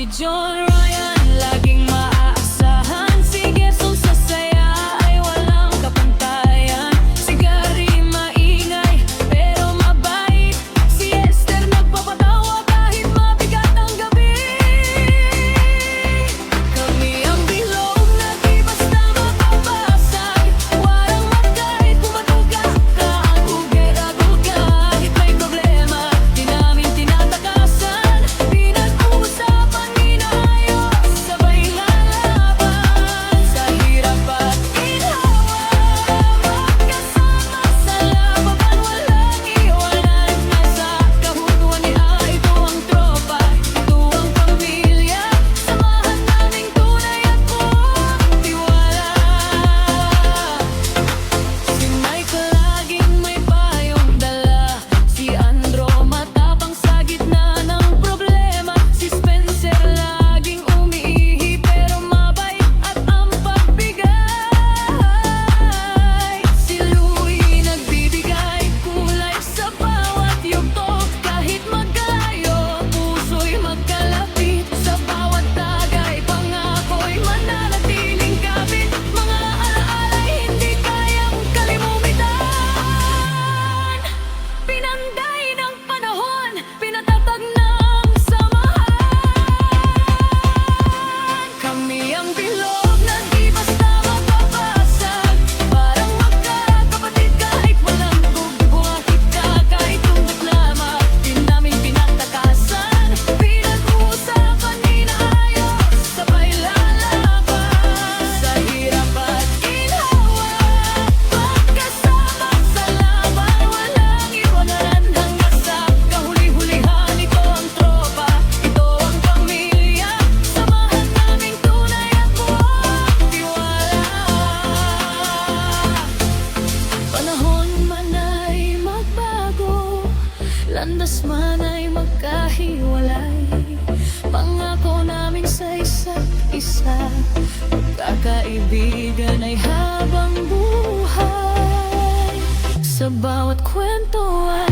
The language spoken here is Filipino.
John Ryan, laging maaasahan. Si Gerson sa saya ay walang kapantayan. Si Gary maingay pero mabait. Si Esther nagpapatawa kahit mabigat ang gabi. Kami ang bilog na di basta mapapasag. Walang magkahit kumatuga ka ang ugay-agugay. May problema, di namin tinatakasan. Pinag-uusapan, inayos, sabay lalaban. Sa hirap at ginhawa, magkasama sa labanan. Walang iwanan, nasa kahuluan nila. Ito ang tropa, ito ang pamilya. Samahan naming tunay at buong tiwala. Si Michael laging may payong dala. Si Andro matapang sa gitna ng problema. Si Spencer laging umiihi pero mabait at ang pagbigay. Si Louie nagbibigay kulay sa bawat yugto. Kahit magkalayo, puso'y magkalapit. Sa bawat tagay, pangako'y mananatiling kapit. Mga alaala'y hindi kayang kalimutan. Pinanday ng panahon, pinatatag ng samahan. Kami ang bilog na di basta mapapasag. Parang magkakapatid kahit walang bubuhatit ka. Kahit tungkot lamang, di namin pinatakasan. Pinag-uusapan, inaayos, sabay lalaban. Sa hirap at ginhawa, magkasama sa laban. Walang iwanan hanggang sa kahuli-hulihan. Ito ang tropa, ito ang pamilya. Samahan naming tunay at buong tiwala. Panahon man ay magbago, landas man ay magkahiwalay. Pangako namin sa isa't isa, pagkakaibigan ay habang buhay. Sa bawat kwento at